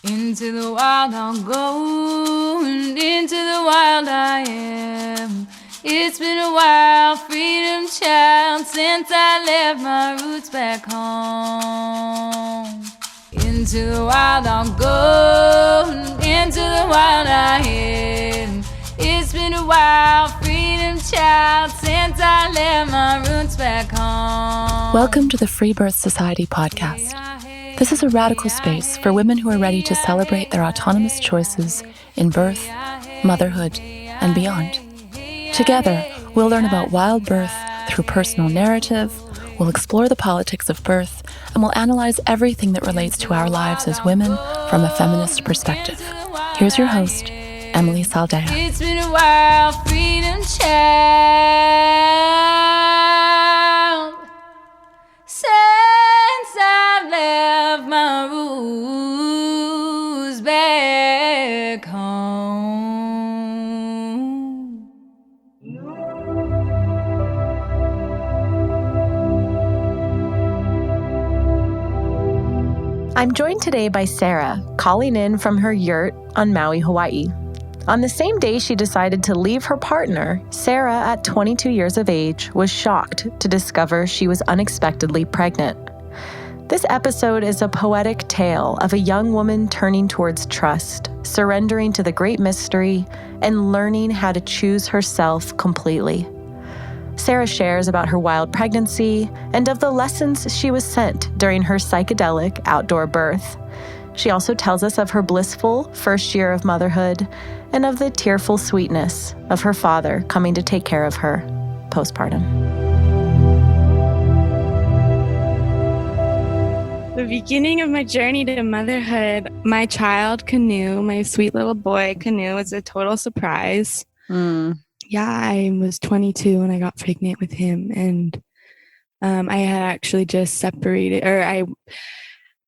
Into the wild I'll go, and into the wild I am. It's been a while, freedom child, since I left my roots back home. Into the wild I'll go, and into the wild I am. It's been a while, freedom child, since I left my roots back home. Welcome to the Free Birth Society podcast. This is a radical space for women who are ready to celebrate their autonomous choices in birth, motherhood, and beyond. Together, we'll learn about wild birth through personal narrative, we'll explore the politics of birth, and we'll analyze everything that relates to our lives as women from a feminist perspective. Here's your host, Emily Saldea. It's been a while, freedom child, since I left my roots back home. I'm joined today by Sarah, calling in from her yurt on Maui, Hawaii. On the same day she decided to leave her partner, Sarah, at 22 years of age, was shocked to discover she was unexpectedly pregnant. This episode is a poetic tale of a young woman turning towards trust, surrendering to the great mystery, and learning how to choose herself completely. Sarah shares about her wild pregnancy and of the lessons she was sent during her psychedelic outdoor birth. She also tells us of her blissful first year of motherhood and of the tearful sweetness of her father coming to take care of her postpartum. The beginning of my journey to motherhood, my child, Canoe, my sweet little boy, Canoe, was a total surprise. Yeah, I was 22 when I got pregnant with him, and I had actually just separated, or I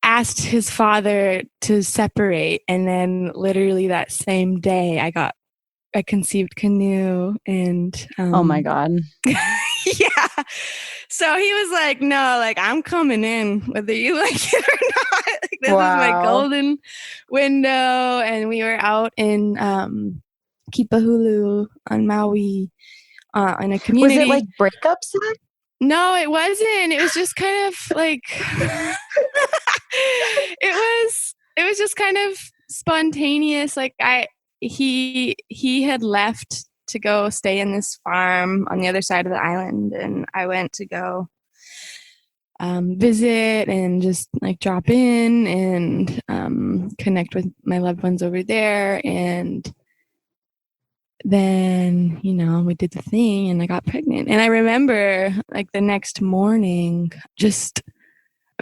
asked his father to separate, and then literally that same day I conceived Canoe, and oh my God. yeah. So he was like, no, like, I'm coming in whether you like it or not. Like, this is my golden window. And we were out in Kipahulu on Maui in a community. Was it like breakup sex? No, it wasn't. It was just kind of like it was just kind of spontaneous. Like he had left to go stay in this farm on the other side of the island, and I went to go visit and just like drop in and connect with my loved ones over there. And then, we did the thing and I got pregnant. And I remember like the next morning just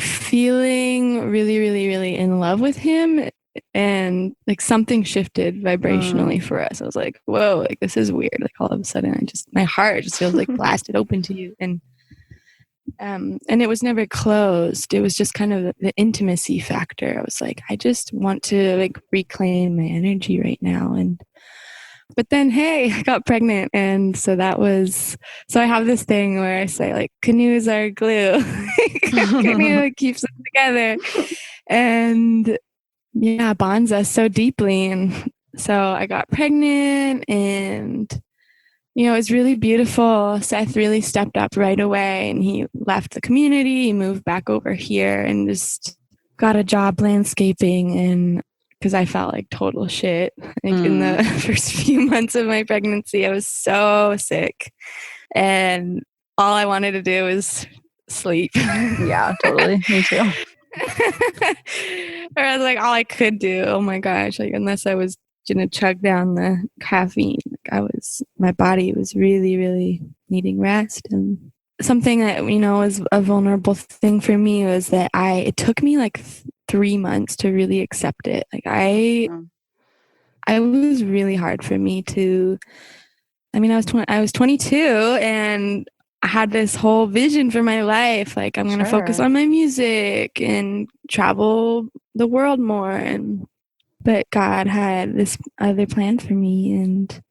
feeling really, really, really in love with him. And like something shifted vibrationally for us. I was like, whoa, like this is weird. Like all of a sudden my heart just feels like blasted open to you. And it was never closed. It was just kind of the intimacy factor. I was like, I just want to like reclaim my energy right now. But then, hey, I got pregnant. And so so I have this thing where I say like, canoes are glue. Canoe keeps us together. And yeah, bonds us so deeply. And so I got pregnant, and, it was really beautiful. Seth really stepped up right away, and he left the community. He moved back over here and just got a job landscaping. And because I felt like total shit. Like in the first few months of my pregnancy, I was so sick. And all I wanted to do was sleep. Yeah, totally. Me too. Or I was like, all I could do, oh my gosh, like unless I was gonna chug down the caffeine, like my body was really, really needing rest. And something that was a vulnerable thing for me was that it took me like 3 months to really accept it. Like I was really hard for me to. I was 22 and I had this whole vision for my life. Like I'm going to focus on my music and travel the world more. But God had this other plan for me. And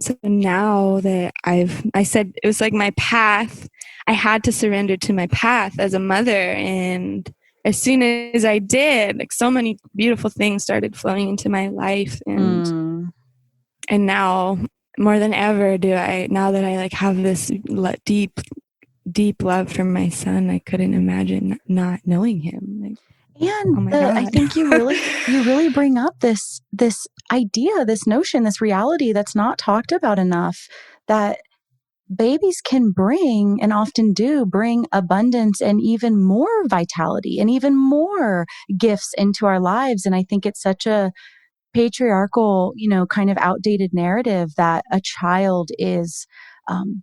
so now that I said it was like my path, I had to surrender to my path as a mother. And as soon as I did, like so many beautiful things started flowing into my life. And now more than ever now that I like have this deep love for my son, I couldn't imagine not knowing him. Like, and oh my God. I think you really bring up this idea, this notion, this reality that's not talked about enough, that babies can bring, and often do bring, abundance and even more vitality and even more gifts into our lives. And I think it's such a patriarchal, kind of outdated narrative that a child is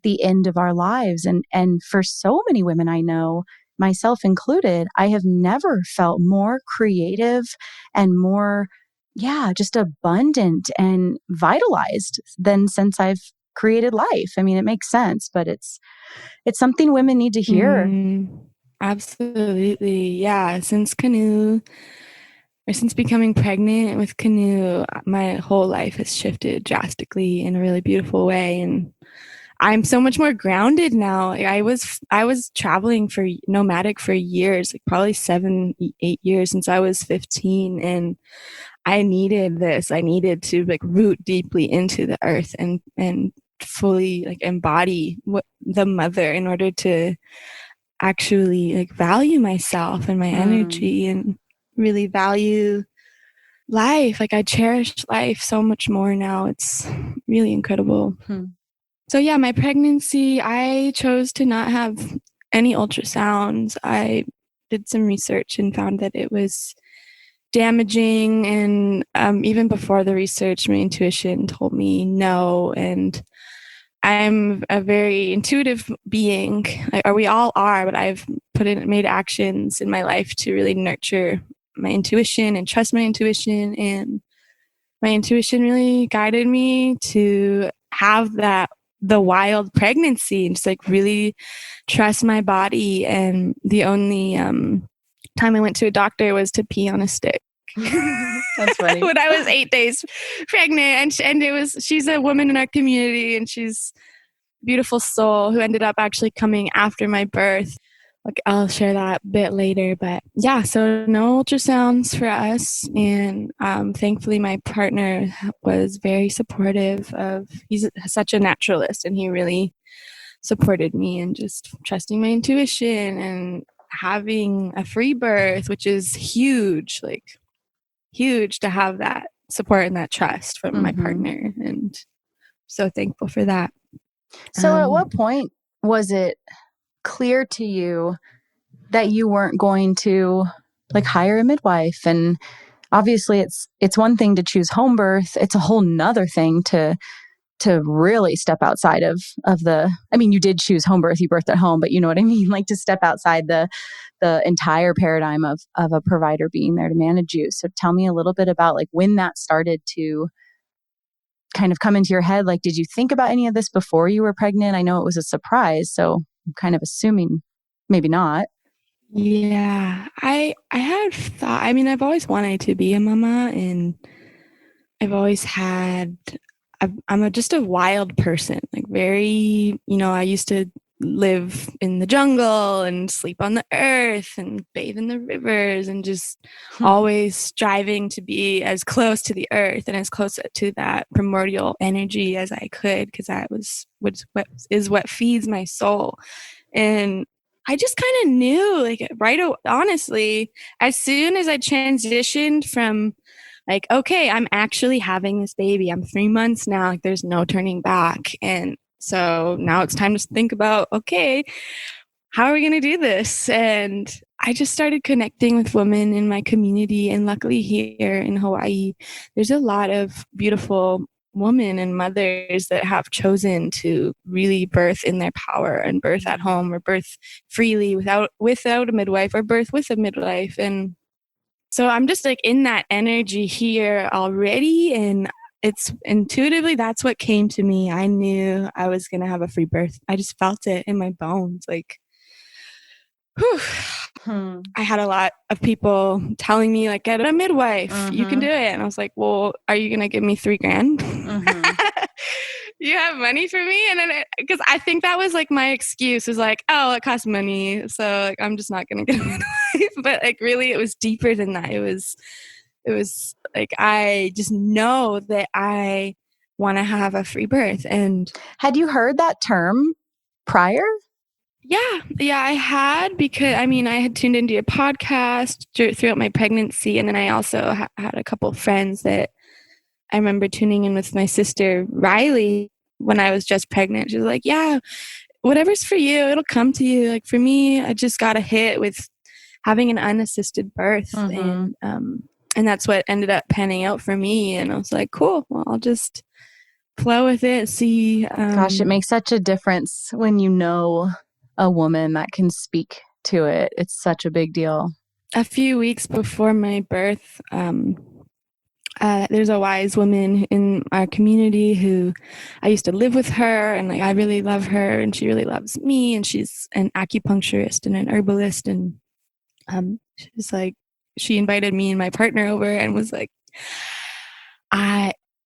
the end of our lives. And for so many women I know, myself included, I have never felt more creative and more, just abundant and vitalized than since I've created life. I mean, it makes sense, but it's something women need to hear. Absolutely. Yeah. Since becoming pregnant with Canoe, my whole life has shifted drastically in a really beautiful way. And I'm so much more grounded now. I was traveling for nomadic for years, like probably 7-8 years since I was 15. And I needed this. I needed to like root deeply into the earth and fully like embody the mother in order to actually like value myself and my energy and really value life. Like I cherish life so much more now. It's really incredible. So yeah, my pregnancy, I chose to not have any ultrasounds. I did some research and found that it was damaging. And even before the research, my intuition told me no. And I'm a very intuitive being, or we all are, but I've made actions in my life to really nurture my intuition and trust my intuition. And my intuition really guided me to have the wild pregnancy and just like really trust my body. And the only time I went to a doctor was to pee on a stick. That's funny. When I was 8 days pregnant, and she's a woman in our community, and she's a beautiful soul who ended up actually coming after my birth. Like I'll share that a bit later, but yeah, so no ultrasounds for us. And thankfully my partner was very supportive he's such a naturalist, and he really supported me in just trusting my intuition and having a free birth, which is huge to have that support and that trust from my partner. And so thankful for that. So at what point was it clear to you that you weren't going to like hire a midwife? And obviously it's one thing to choose home birth. It's a whole nother thing to really step outside of you did choose home birth, you birthed at home, but you know what I mean? Like to step outside the entire paradigm of a provider being there to manage you. So tell me a little bit about like when that started to kind of come into your head. Like, did you think about any of this before you were pregnant? I know it was a surprise, so I'm kind of assuming maybe not. Yeah, I had thought, I've always wanted to be a mama, and I've always had, I'm just a wild person, like very, I used to live in the jungle and sleep on the earth and bathe in the rivers and just always striving to be as close to the earth and as close to that primordial energy as I could, because that what feeds my soul. And I just kind of knew, like, honestly, as soon as I transitioned from like, okay, I'm actually having this baby. I'm 3 months now. Like, there's no turning back. And so now it's time to think about, okay, how are we going to do this? And I just started connecting with women in my community. And luckily here in Hawaii, there's a lot of beautiful women and mothers that have chosen to really birth in their power and birth at home or birth freely without a midwife, or birth with a midwife. And so I'm just like in that energy here already. And it's intuitively, that's what came to me. I knew I was going to have a free birth. I just felt it in my bones. Like, whew. I had a lot of people telling me, like, get a midwife, you can do it. And I was like, well, are you going to give me $3,000? you have money for me? And then, because I think that was like my excuse was like, oh, it costs money. So like, I'm just not going to get a midwife. But like, really, it was deeper than that. It was like, I just know that I want to have a free birth. And had you heard that term prior? Yeah, I had, because I mean, I had tuned into a podcast throughout my pregnancy. And then I also had a couple of friends that I remember tuning in with my sister, Riley, when I was just pregnant. She was like, yeah, whatever's for you, it'll come to you. Like for me, I just got a hit with having an unassisted birth. And that's what ended up panning out for me. And I was like, cool, well, I'll just flow with it. See. Gosh, it makes such a difference when you know a woman that can speak to it. It's such a big deal. A few weeks before my birth, there's a wise woman in our community who I used to live with her, and like I really love her, and she really loves me, and she's an acupuncturist and an herbalist, and she's like, she invited me and my partner over and was like,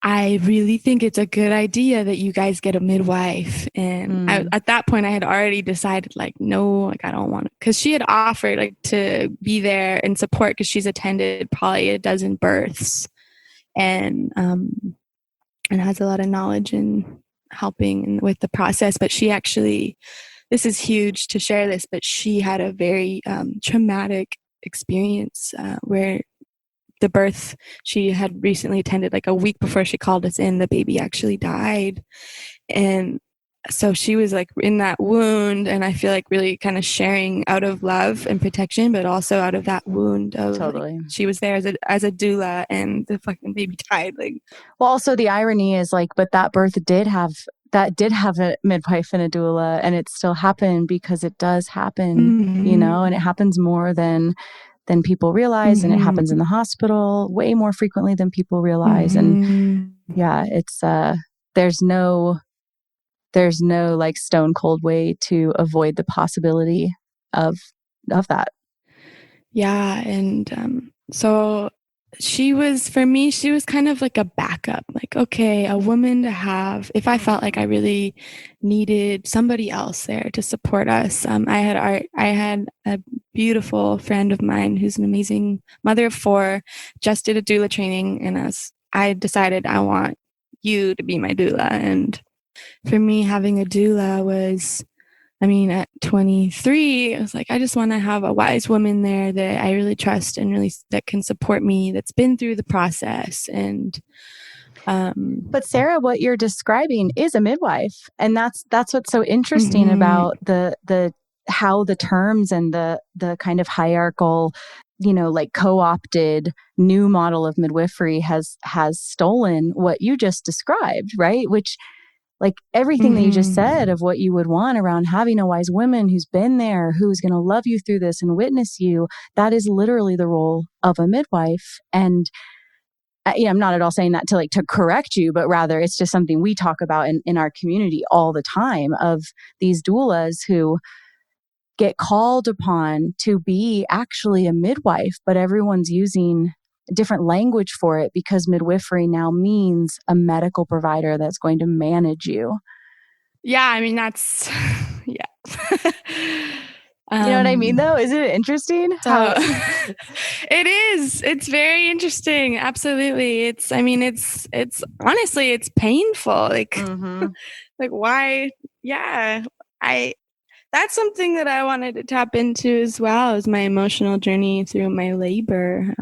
I really think it's a good idea that you guys get a midwife. And at that point I had already decided like, no, like I don't want it. Cause she had offered like to be there and support, cause she's attended probably a dozen births and has a lot of knowledge in helping with the process. But she actually, this is huge to share this, but she had a very traumatic experience where the birth she had recently attended, like a week before she called us in, the baby actually died. And so she was like in that wound, and I feel like really kind of sharing out of love and protection, but also out of that wound of totally. Like, she was there as a doula, and the fucking baby died. Like, well, also the irony is like, but that birth did have a midwife and a doula, and it still happened because it does happen, you know, and it happens more than people realize, and it happens in the hospital way more frequently than people realize. And yeah, it's there's no like stone cold way to avoid the possibility of that. Yeah. And so she was kind of like a backup, like, okay, a woman to have, if I felt like I really needed somebody else there to support us. I had a beautiful friend of mine who's an amazing mother of 4, just did a doula training. And I decided I want you to be my doula. And for me, having a doula was, I mean, at 23, I was like, I just want to have a wise woman there that I really trust and really that can support me, that's been through the process. And but Sarah, what you're describing is a midwife, and that's what's so interesting about the how the terms and the kind of hierarchical, you know, like co-opted new model of midwifery has stolen what you just described, right? Which, like everything that you just said of what you would want around having a wise woman who's been there, who's going to love you through this and witness you, that is literally the role of a midwife. And I'm not at all saying that to correct you, but rather it's just something we talk about in our community all the time, of these doulas who get called upon to be actually a midwife, but everyone's using different language for it because midwifery now means a medical provider that's going to manage you. Yeah, I mean, that's, yeah. You know what I mean, though? Isn't it interesting? So, it is. It's very interesting. Absolutely. It's honestly, it's painful. Like, like why? Yeah. That's something that I wanted to tap into as well, as my emotional journey through my labor.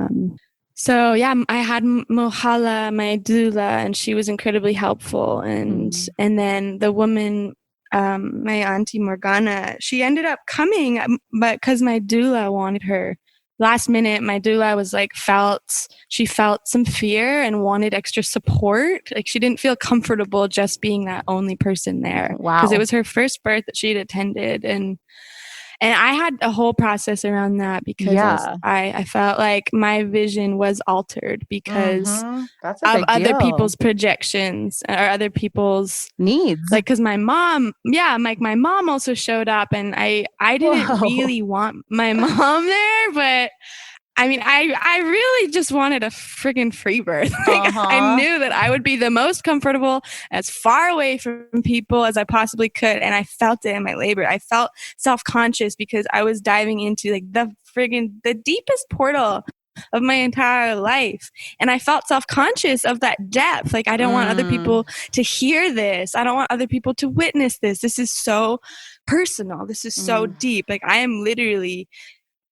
So yeah, I had Mohala, my doula, and she was incredibly helpful. And then the woman, my auntie Morgana, she ended up coming, but because my doula wanted her. Last minute, my doula was like, she felt some fear and wanted extra support. Like she didn't feel comfortable just being that only person there. Wow. Because it was her first birth that she'd attended. And I had a whole process around that because I felt like my vision was altered because That's a of big other deal. people's projections or other people's needs. Like, because my mom, my mom also showed up, and I didn't really want my mom there, but I mean, I really just wanted a friggin' free birth. Like, I knew that I would be the most comfortable, as far away from people as I possibly could. And I felt it in my labor. I felt self-conscious because I was diving into like the deepest portal of my entire life. And I felt self-conscious of that depth. Like, I don't want other people to hear this. I don't want other people to witness this. This is so personal. This is so deep. Like, I am literally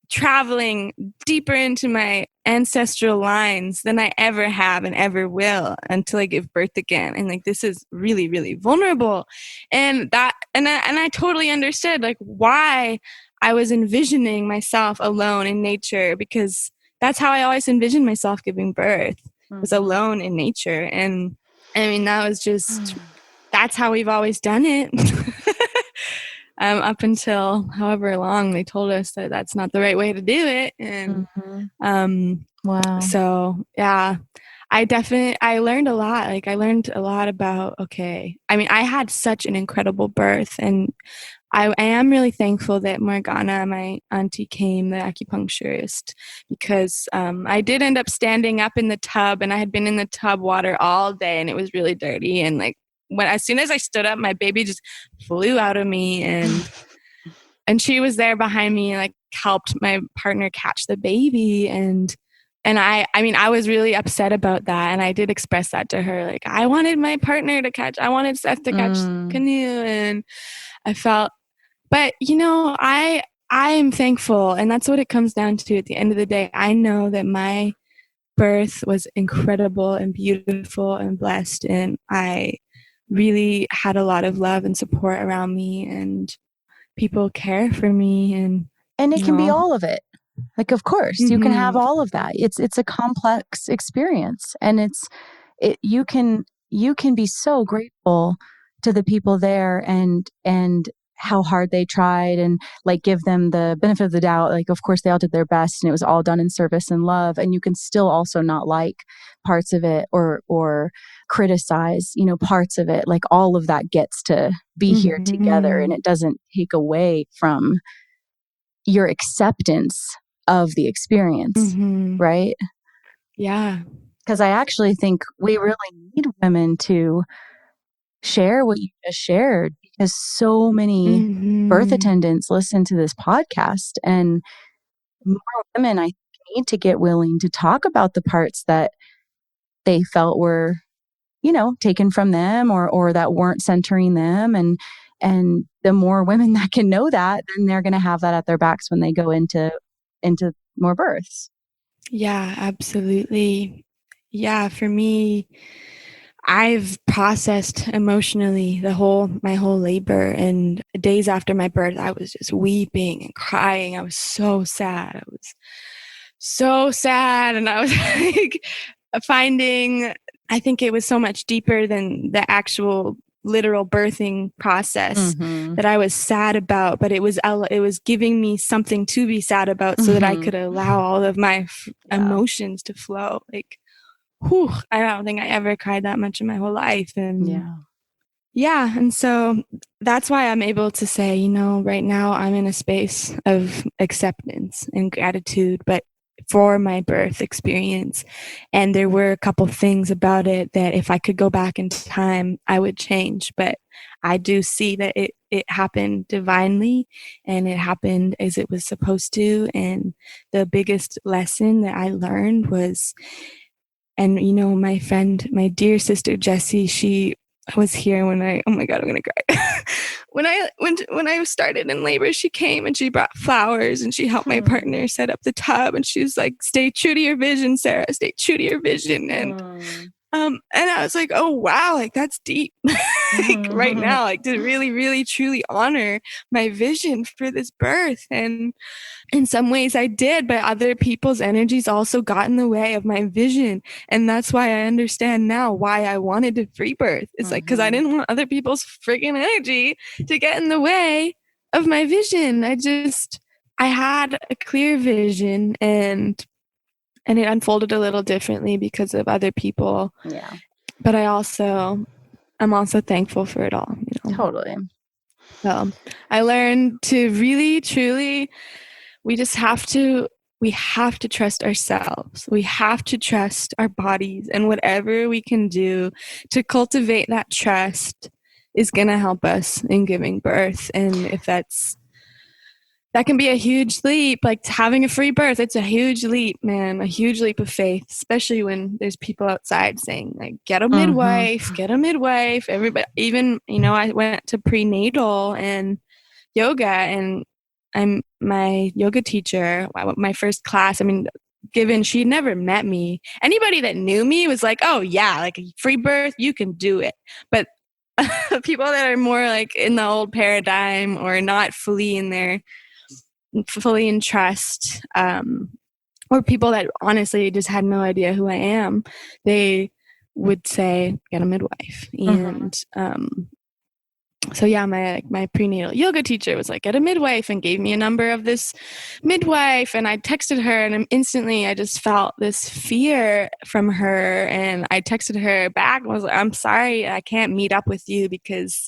traveling deeper into my ancestral lines than I ever have and ever will until I give birth again. And like, this is really, really vulnerable. And I totally understood like why I was envisioning myself alone in nature, because that's how I always envisioned myself giving birth, was alone in nature. And I mean, that was just, that's how we've always done it. Up until however long they told us that that's not the right way to do it. And wow. So yeah, I learned a lot. Like, I learned a lot about, okay, I mean, I had such an incredible birth, and I am really thankful that Morgana, my auntie, came, the acupuncturist, because I did end up standing up in the tub, and I had been in the tub water all day, and it was really dirty. And like, as soon as I stood up, my baby just flew out of me, and she was there behind me and like helped my partner catch the baby. And I mean, I was really upset about that. And I did express that to her. Like, I wanted my partner to catch, I wanted Seth to catch the canoe. And I felt, but you know, I am thankful. And that's what it comes down to at the end of the day. I know that my birth was incredible and beautiful and blessed. And I really had a lot of love and support around me, and people care for me. And it can be all of it. Like, of course, you can have all of that. It's a complex experience, and you can be so grateful to the people there and how hard they tried, and like give them the benefit of the doubt. Like, of course, they all did their best, and it was all done in service and love. And you can still also not like parts of it or criticize, you know, parts of it. Like, all of that gets to be here together, and it doesn't take away from your acceptance of the experience, right? Yeah. Because I actually think we really need women to share what you just shared, because so many birth attendants listen to this podcast, and more women, I think, need to get willing to talk about the parts that they felt were, you know, taken from them or that weren't centering them. And the more women that can know that, then they're going to have that at their backs when they go into more births. Yeah, absolutely. Yeah, for me, I've processed emotionally my whole labor, and days after my birth, I was just weeping and crying. I was so sad. I was so sad. And I was like finding, I think it was so much deeper than the actual literal birthing process that I was sad about, but it was giving me something to be sad about so that I could allow all of my emotions to flow. Like, whew, I don't think I ever cried that much in my whole life. And yeah. And so that's why I'm able to say, you know, right now I'm in a space of acceptance and gratitude, but for my birth experience. And there were a couple things about it that if I could go back in time, I would change. But I do see that it happened divinely, and it happened as it was supposed to. And the biggest lesson that I learned was, and you know, my friend, my dear sister Jessie, she was here when oh my God, I'm gonna cry. when I started in labor, she came and she brought flowers, and she helped my partner set up the tub, and she was like, "Stay true to your vision, Sarah. Stay true to your vision." And I was like, "Oh wow, like that's deep." Like right now, like to really, really, truly honor my vision for this birth. And in some ways I did, but other people's energies also got in the way of my vision. And that's why I understand now why I wanted to free birth. It's like, because I didn't want other people's friggin' energy to get in the way of my vision. I had a clear vision, and it unfolded a little differently because of other people. Yeah. But I'm also thankful for it all. You know? Totally. So I learned to really, truly, we just have to we have to trust ourselves. We have to trust our bodies, and whatever we can do to cultivate that trust is going to help us in giving birth. And if that can be a huge leap, like having a free birth, it's a huge leap, man, a huge leap of faith, especially when there's people outside saying like, get a midwife, everybody, even, I went to prenatal and yoga, and my yoga teacher, my first class, given she'd never met me, anybody that knew me was like, oh yeah, like a free birth, you can do it. But people that are more like in the old paradigm or not fully in trust, or people that honestly just had no idea who I am, they would say, get a midwife. And so yeah, my prenatal yoga teacher was like, get a midwife, and gave me a number of this midwife. And I texted her, and instantly I just felt this fear from her. And I texted her back and was like, I'm sorry, I can't meet up with you because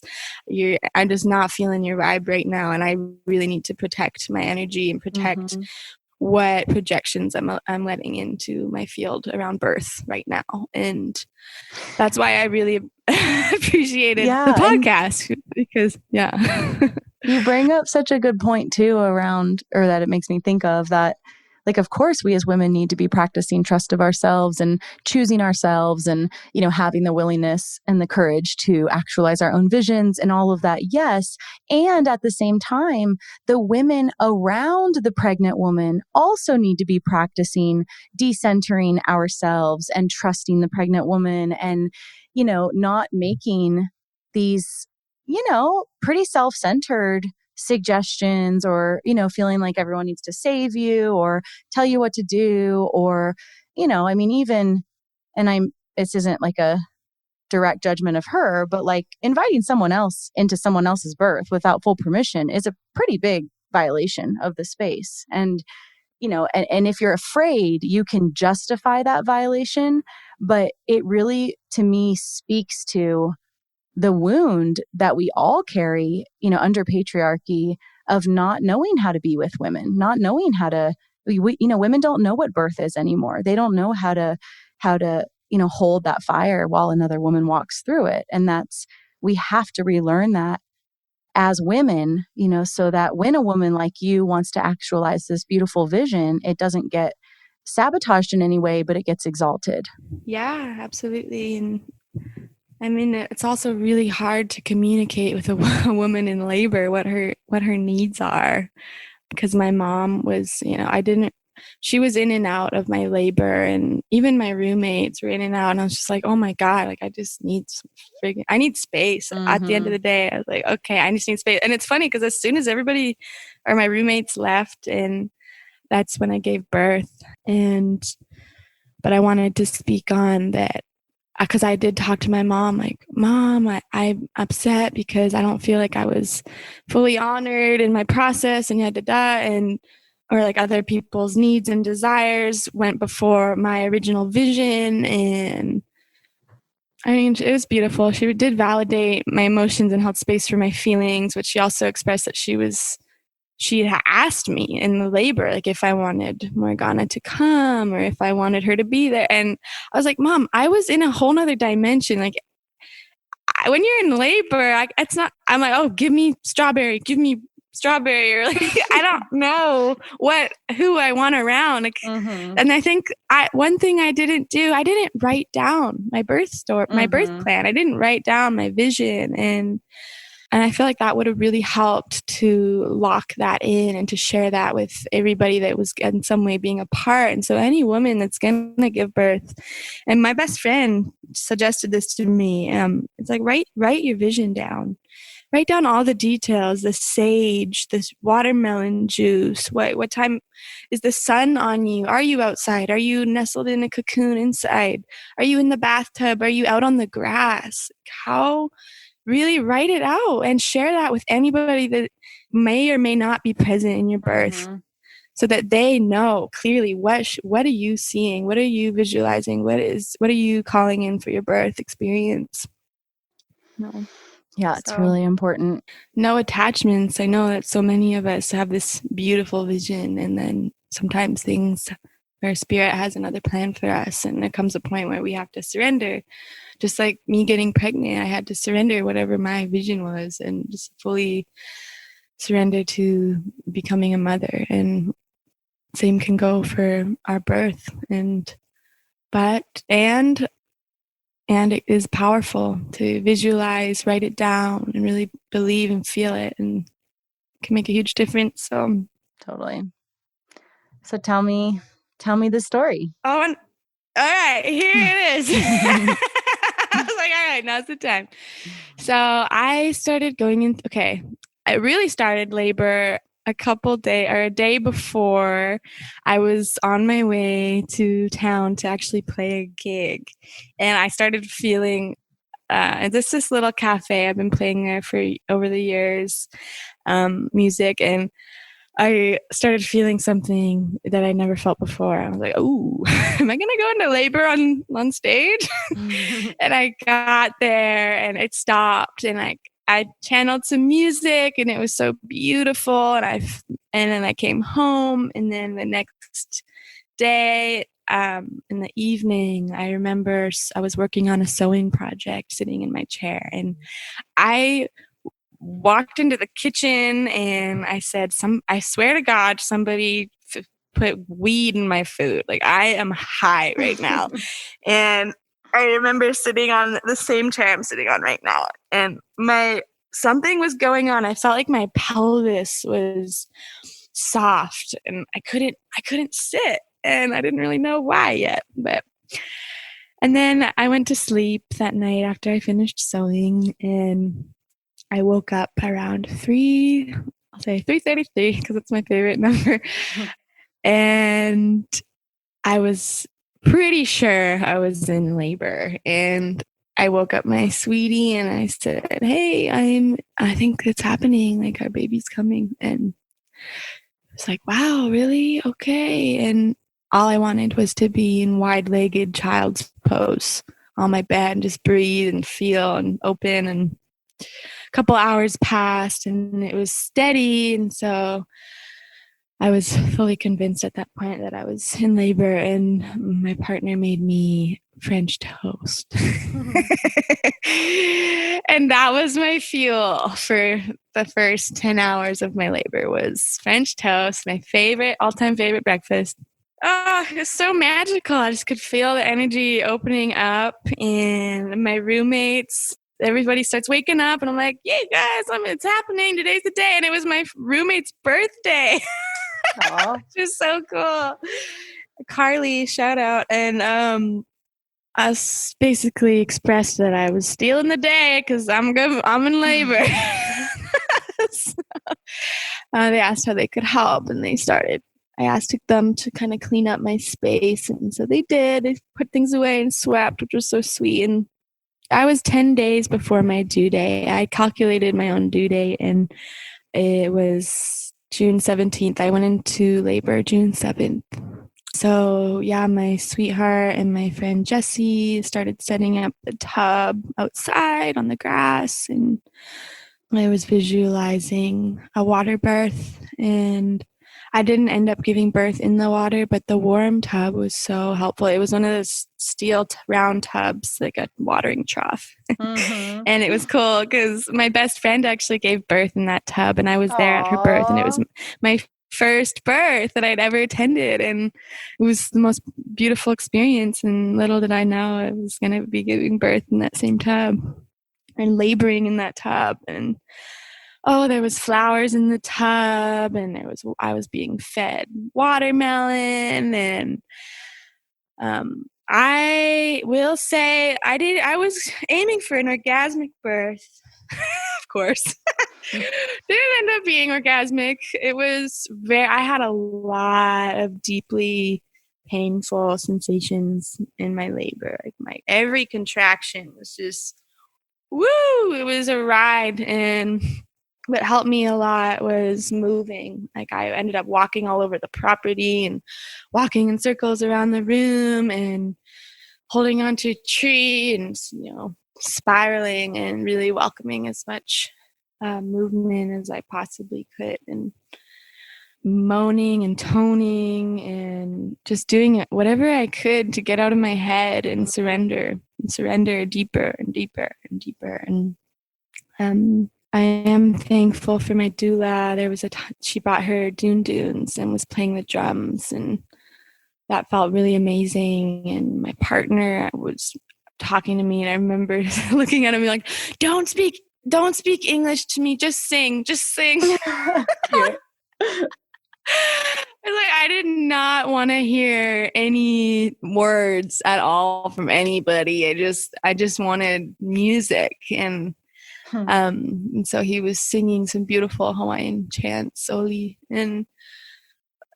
I'm just not feeling your vibe right now. And I really need to protect my energy and protect what projections I'm letting into my field around birth right now. And that's why I really appreciated the podcast, because you bring up such a good point too around, or that it makes me think of that, like, of course we as women need to be practicing trust of ourselves and choosing ourselves and, having the willingness and the courage to actualize our own visions and all of that. Yes. And at the same time, the women around the pregnant woman also need to be practicing decentering ourselves and trusting the pregnant woman and, not making these, pretty self-centered suggestions or, feeling like everyone needs to save you or tell you what to do or, even, and this isn't like a direct judgment of her, but like inviting someone else into someone else's birth without full permission is a pretty big violation of the space. And, and if you're afraid, you can justify that violation, but it really, to me, speaks to the wound that we all carry, under patriarchy of not knowing how to be with women, not knowing how to, women don't know what birth is anymore. They don't know how to, hold that fire while another woman walks through it. And we have to relearn that as women, so that when a woman like you wants to actualize this beautiful vision, it doesn't get sabotaged in any way, but it gets exalted. Yeah, absolutely. And it's also really hard to communicate with a woman in labor what her needs are, because my mom was, she was in and out of my labor, and even my roommates were in and out, and I was just like, oh my God, like I just need I need space. At the end of the day, I was like, okay, I just need space. And it's funny because as soon as everybody or my roommates left, and that's when I gave birth. But I wanted to speak on that, because I did talk to my mom, like, Mom, I'm upset because I don't feel like I was fully honored in my process, and or like other people's needs and desires went before my original vision. And it was beautiful. She did validate my emotions and held space for my feelings, but she also expressed that she had asked me in the labor, like if I wanted Morgana to come or if I wanted her to be there. And I was like, Mom, I was in a whole nother dimension. Like when you're in labor, I'm like, oh, give me strawberry, or like, I don't know who I want around. Like, and I think one thing I didn't do, I didn't write down my birth story, my birth plan. I didn't write down my vision. And I feel like that would have really helped to lock that in and to share that with everybody that was in some way being a part. And so any woman that's going to give birth, and my best friend suggested this to me, it's like, write your vision down. Write down all the details, the sage, this watermelon juice, what time is the sun on you? Are you outside? Are you nestled in a cocoon inside? Are you in the bathtub? Are you out on the grass? Really write it out and share that with anybody that may or may not be present in your birth, so that they know clearly what are you seeing? What are you visualizing? What are you calling in for your birth experience? No. Yeah, it's really important. No attachments. I know that so many of us have this beautiful vision, and then sometimes things, our spirit has another plan for us, and there comes a point where we have to surrender. Just like me getting pregnant, I had to surrender whatever my vision was and just fully surrender to becoming a mother. And same can go for our birth. And it is powerful to visualize, write it down, and really believe and feel it, and it can make a huge difference. So Totally. So tell me the story. oh, and all right, here it is. I was like, all right, now's the time. So I started going in. Okay, I really started labor a day before I was on my way to town to actually play a gig. And I started feeling, this little cafe, I've been playing there for over the years, music, and I started feeling something that I never felt before. I was like, "Oh, am I going to go into labor on stage?" And I got there, and it stopped, and I channeled some music, and it was so beautiful. And then I came home, and then the next day, in the evening, I remember I was working on a sewing project, sitting in my chair, and I walked into the kitchen and I said, I swear to God, somebody put weed in my food. Like, I am high right now. And I remember sitting on the same chair I'm sitting on right now. And something was going on. I felt like my pelvis was soft and I couldn't sit. And I didn't really know why yet. And then I went to sleep that night after I finished sewing, and I woke up around 3:33 because it's my favorite number. And I was pretty sure I was in labor. And I woke up my sweetie and I said, "Hey, I think it's happening. Like, our baby's coming." And it's like, "Wow, really? Okay." And all I wanted was to be in wide-legged child's pose on my bed and just breathe and feel and open. And a couple hours passed and it was steady. And so I was fully convinced at that point that I was in labor, and my partner made me French toast. And that was my fuel for the first 10 hours of my labor was French toast, my all-time favorite breakfast. Oh, it was so magical. I just could feel the energy opening up, and my roommates, everybody starts waking up, and I'm like, "Yeah, guys, it's happening. Today's the day." And it was my roommate's birthday. Which is so cool. Carly, shout out. And us basically expressed that I was stealing the day because I'm in labor. So, they asked how they could help, and I asked them to kind of clean up my space, and so they did. They put things away and swept, which was so sweet. And I was 10 days before my due date. I calculated my own due date, and it was June 17th. I went into labor June 7th. So yeah, my sweetheart and my friend Jessie started setting up the tub outside on the grass, and I was visualizing a water birth, and I didn't end up giving birth in the water, but the warm tub was so helpful. It was one of those steel round tubs, like a watering trough. Mm-hmm. And it was cool because my best friend actually gave birth in that tub, and I was there at her birth, and it was my first birth that I'd ever attended, and it was the most beautiful experience. And little did I know I was going to be giving birth in that same tub and laboring in that tub. And there was flowers in the tub, and I was being fed watermelon, and I will say I was aiming for an orgasmic birth. Of course. Didn't end up being orgasmic. It was I had a lot of deeply painful sensations in my labor. Like every contraction was just woo, it was a ride. And what helped me a lot was moving. Like, I ended up walking all over the property and walking in circles around the room and holding onto a tree and, spiraling and really welcoming as much movement as I possibly could. And moaning and toning and just doing whatever I could to get out of my head and surrender deeper and deeper and deeper. And I am thankful for my doula. There was she brought her dunes and was playing the drums, and that felt really amazing. And my partner was talking to me, and I remember looking at him like, don't speak English to me, just sing. I did not want to hear any words at all from anybody. I just wanted music. And so he was singing some beautiful Hawaiian chants, Soli, and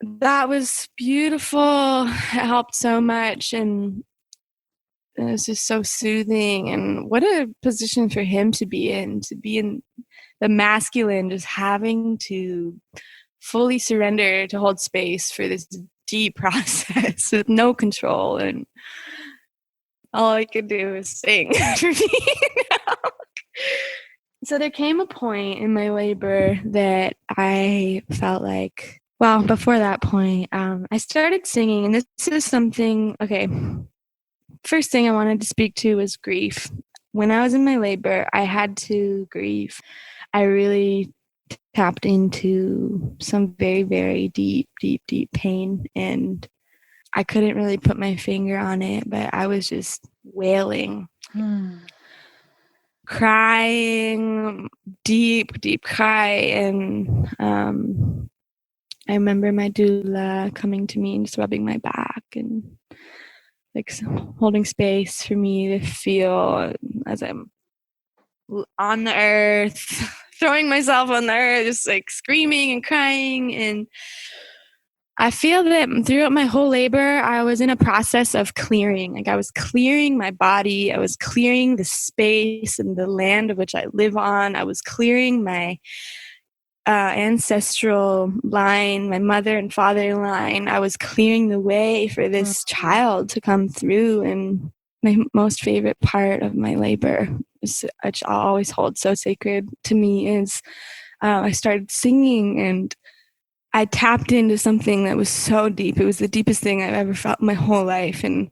that was beautiful. It helped so much, and it was just so soothing. And what a position for him to be in the masculine, just having to fully surrender to hold space for this deep process with no control. And all I could do was sing for me. So there came a point in my labor that I felt like, well, before that point, I started singing. And this is something, okay, first thing I wanted to speak to was grief. When I was in my labor, I had to grieve. I really tapped into some very, very deep pain, and I couldn't really put my finger on it, but I was just wailing, crying, deep cry. And I remember my doula coming to me and just rubbing my back and like holding space for me to feel as I'm on the earth, throwing myself on the earth, just like screaming and crying. And I feel that throughout my whole labor, I was in a process of clearing. Like I was clearing my body. I was clearing the space and the land of which I live on. I was clearing my ancestral line, my mother and father line. I was clearing the way for this child to come through. And my most favorite part of my labor, which I'll always hold so sacred to me, is I started singing, and I tapped into something that was so deep. It was the deepest thing I've ever felt in my whole life. And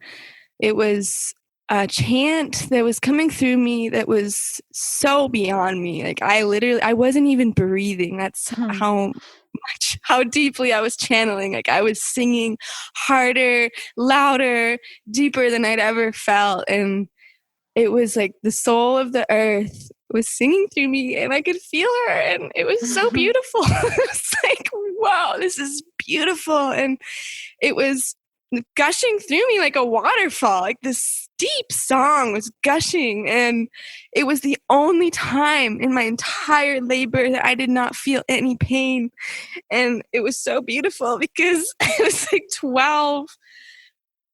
it was a chant that was coming through me that was so beyond me. Like I wasn't even breathing. That's how deeply I was channeling. Like I was singing harder, louder, deeper than I'd ever felt. And it was like the soul of the earth was singing through me, and I could feel her, and it was so beautiful. It was like, wow, this is beautiful. And it was gushing through me like a waterfall. Like this deep song was gushing, and it was the only time in my entire labor that I did not feel any pain. And it was so beautiful because it was like 12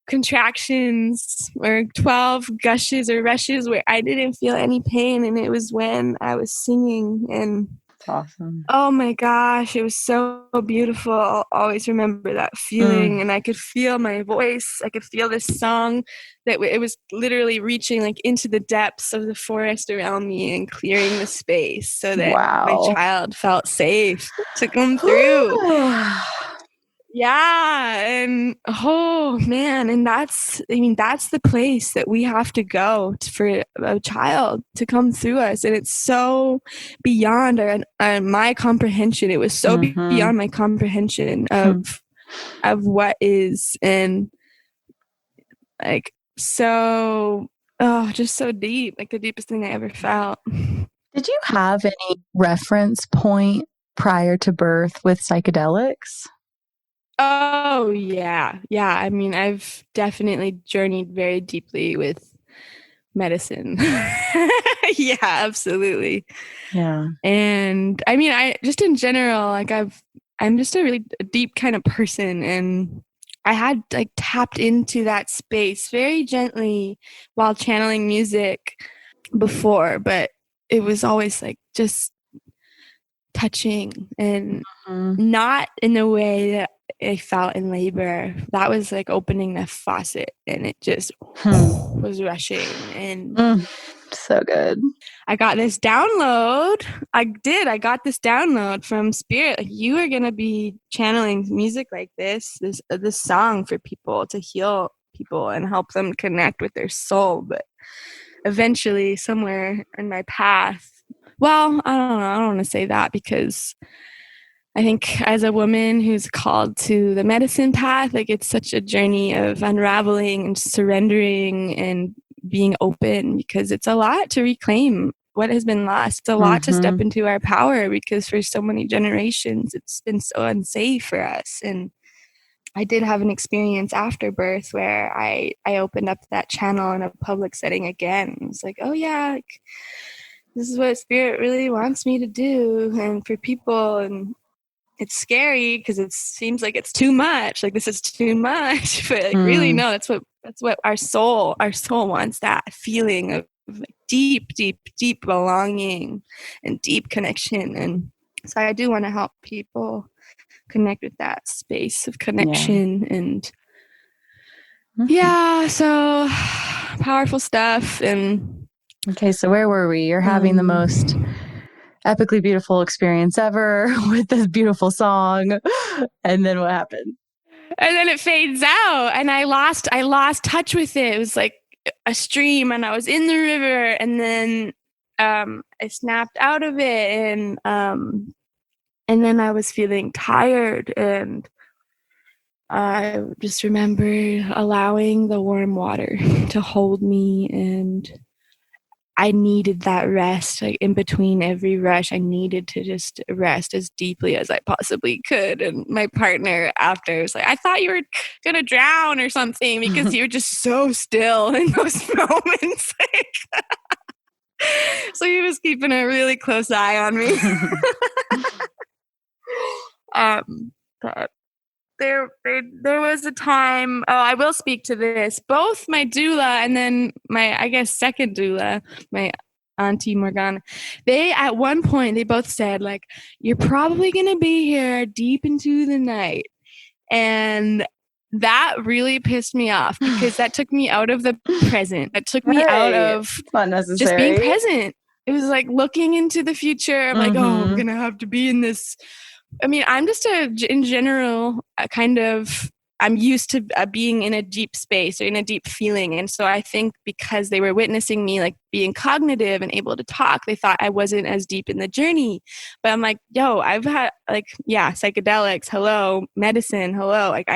contractions or 12 gushes or rushes where I didn't feel any pain, and it was when I was singing. And That's awesome. Oh my gosh, it was so beautiful. I'll always remember that feeling. And I could feel my voice. I could feel this song that it was literally reaching like into the depths of the forest around me and clearing the space so that my child felt safe to come through. Yeah. And oh man. And that's the place that we have to go for a child to come through us. And it's so beyond my comprehension. It was so beyond my comprehension of what is, and like, so, just so deep, like the deepest thing I ever felt. Did you have any reference point prior to birth with psychedelics? Oh, yeah. Yeah. I mean, I've definitely journeyed very deeply with medicine. Yeah, absolutely. Yeah. And I mean, I just in general, like I'm just a really deep kind of person, and I had like tapped into that space very gently while channeling music before, but it was always like just touching and not in the way that I felt in labor. That was like opening the faucet, and it just was rushing. And So good. I got this download. I got this download from Spirit. Like, you are going to be channeling music like this song for people to heal people and help them connect with their soul. But eventually, somewhere in my path, well, I don't know. I don't want to say that, because I think as a woman who's called to the medicine path, like, it's such a journey of unraveling and surrendering and being open, because it's a lot to reclaim what has been lost. It's a lot to step into our power, because for so many generations, it's been so unsafe for us. And I did have an experience after birth where I opened up that channel in a public setting again. It's like, oh yeah, like, this is what Spirit really wants me to do, and for people. And it's scary because it seems like it's too much. Like, this is too much, but like, really, no. That's what our soul wants. That feeling of like deep, deep, deep belonging and deep connection. And so I do want to help people connect with that space of connection. And so powerful stuff. And okay, so where were we? You're having the most epically beautiful experience ever with this beautiful song. And then what happened? And then it fades out, and I lost touch with it. It was like a stream, and I was in the river, and then I snapped out of it, and then I was feeling tired, and I just remember allowing the warm water to hold me, and I needed that rest. Like, in between every rush, I needed to just rest as deeply as I possibly could. And my partner after was like, I thought you were going to drown or something, because you were just so still in those moments. So he was keeping a really close eye on me. But there was a time, I will speak to this, both my doula and then my, I guess, second doula, my Auntie Morgana, they, at one point, they both said, like, you're probably going to be here deep into the night. And that really pissed me off, because that took me out of the present. That took me out of just being present. It was like looking into the future. I'm like, oh, I'm going to have to be in this. I mean, I'm just in general, I'm used to being in a deep space or in a deep feeling. And so I think because they were witnessing me like being cognitive and able to talk, they thought I wasn't as deep in the journey. But I'm like, yo, I've had psychedelics, hello, medicine, hello. Like,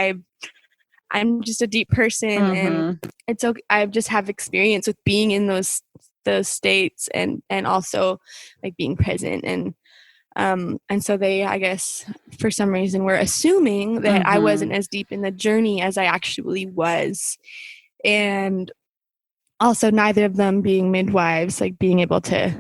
I'm just a deep person, and it's okay. I just have experience with being in those states and also like being present. And so they, I guess, for some reason, were assuming that I wasn't as deep in the journey as I actually was. And also neither of them being midwives, like being able to,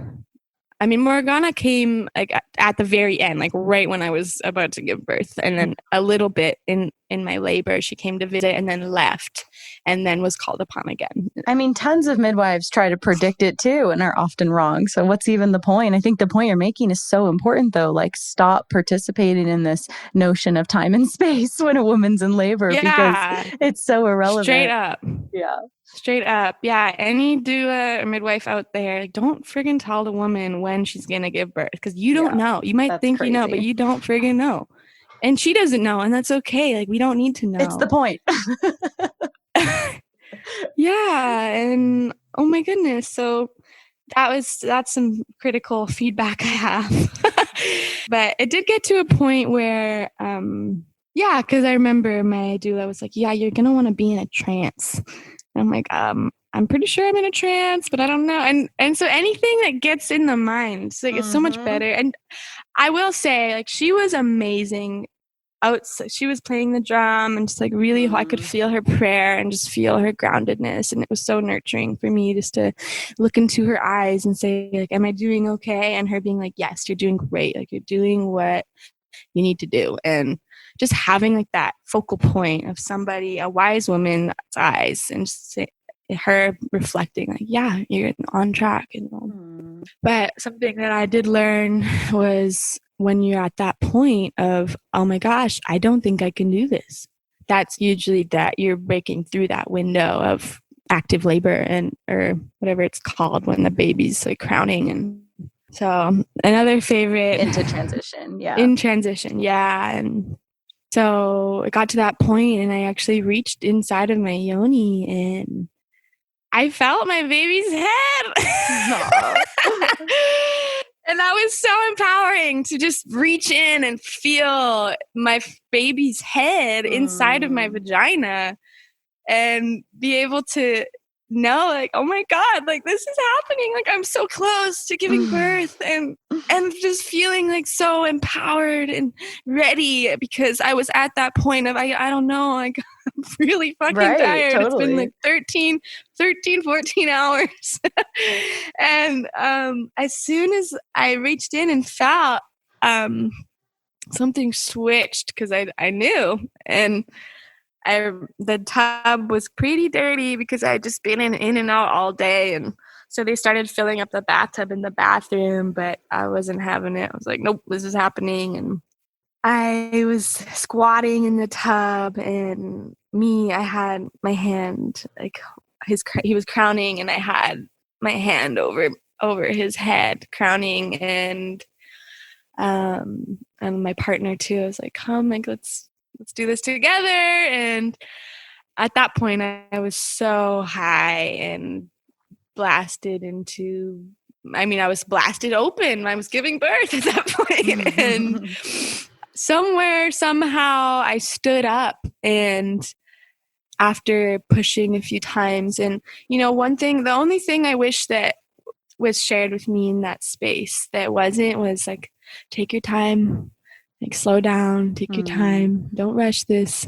I mean, Morgana came like at the very end, like right when I was about to give birth. And then a little bit in my labor, she came to visit and then left and then was called upon again. I mean, tons of midwives try to predict it too and are often wrong. So what's even the point? I think the point you're making is so important though. Like, stop participating in this notion of time and space when a woman's in labor because it's so irrelevant. Straight up. Yeah. Straight up. Yeah. Any doula or midwife out there, like, don't friggin' tell the woman when she's going to give birth, because you don't know. You might think crazy. You know, but you don't friggin' know. And she doesn't know, and that's okay. Like, we don't need to know. It's the point. Yeah. And oh my goodness. So that's some critical feedback I have. But it did get to a point where, because I remember my doula was like, yeah, you're going to want to be in a trance. And I'm like, I'm pretty sure I'm in a trance, but I don't know. And so anything that gets in the mind, it's like, it's so much better. And I will say, like, she was amazing. She was playing the drum and just like really, I could feel her prayer and just feel her groundedness. And it was so nurturing for me just to look into her eyes and say, like, am I doing okay? And her being like, yes, you're doing great. Like, you're doing what you need to do. And just having like that focal point of somebody, a wise woman's eyes, and just her reflecting like, yeah, you're on track. But something that I did learn was, when you're at that point of, oh my gosh, I don't think I can do this, that's usually that you're breaking through that window of, active labor or whatever it's called when the baby's like crowning. And so another favorite into transition. Yeah. In transition. Yeah. And so it got to that point and I actually reached inside of my yoni and I felt my baby's head. And that was so empowering to just reach in and feel my baby's head inside of my vagina and be able to know, like, oh my God, like this is happening. Like I'm so close to giving birth and just feeling like so empowered and ready because I was at that point of, I don't know, like I'm really fucking tired. Totally. It's been like 14 hours. And as soon as I reached in and felt something switched because I knew. And the tub was pretty dirty because I had just been in and out all day. And so they started filling up the bathtub in the bathroom, but I wasn't having it. I was like, nope, this is happening. And I was squatting in the tub and I had my hand, like he was crowning and I had my hand over his head crowning and my partner too. I was like, come, like, let's do this together. And at that point I was so high and blasted into, I was blasted open. I was giving birth at that point. And somehow I stood up and after pushing a few times and, the only thing I wish that was shared with me in that space that wasn't was like, take your time, like slow down, take your time, don't rush this.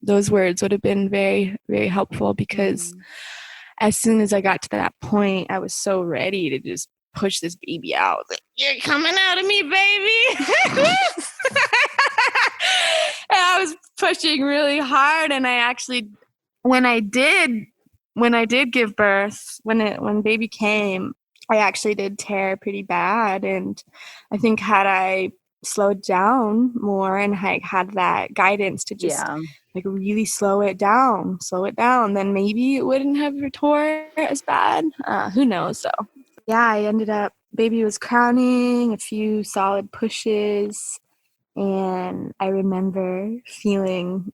Those words would have been very, very helpful because as soon as I got to that point, I was so ready to just push this baby out. Like, you're coming out of me, baby. And I was pushing really hard. And I actually, when I did give birth, when baby came, I actually did tear pretty bad. And I think had I slowed down more and had that guidance to just like really slow it down, then maybe it wouldn't have tore as bad. Who knows though. Yeah, I ended up, baby was crowning, a few solid pushes, and I remember feeling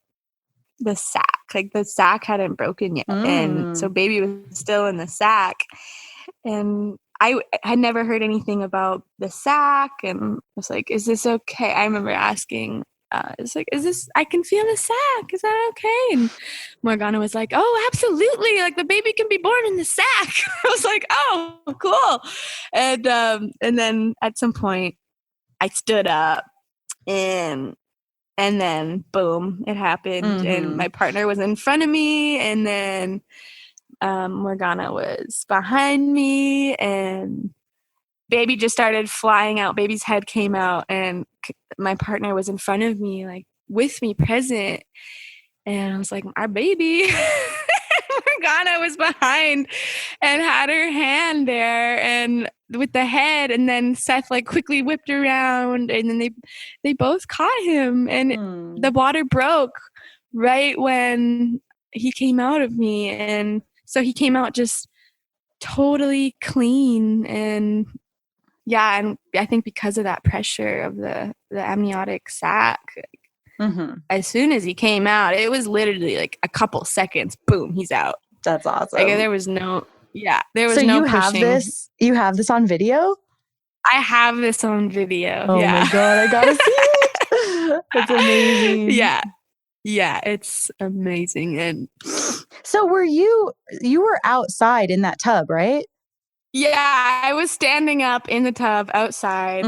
the sack, like the sack hadn't broken yet. And so baby was still in the sack. And I had never heard anything about the sack and I was like, is this okay? I remember asking, it's like, I can feel the sack. Is that okay? And Morgana was like, oh, absolutely. Like the baby can be born in the sack. I was like, oh, cool. And then at some point I stood up and then boom, it happened. And my partner was in front of me and then Morgana was behind me and baby just started flying out. Baby's head came out and my partner was in front of me, like with me present. And I was like, our baby. Morgana was behind and had her hand there and with the head. And then Seth like quickly whipped around and then they both caught him and the water broke right when he came out of me. And so he came out just totally clean and and I think because of that pressure of the amniotic sac, as soon as he came out, it was literally like a couple seconds, boom, he's out. That's awesome. Like there was no pushing. You have this on video? I have this on video. Oh my God, I gotta see it. That's amazing. Yeah, it's amazing. And so you were outside in that tub, right? Yeah, I was standing up in the tub outside.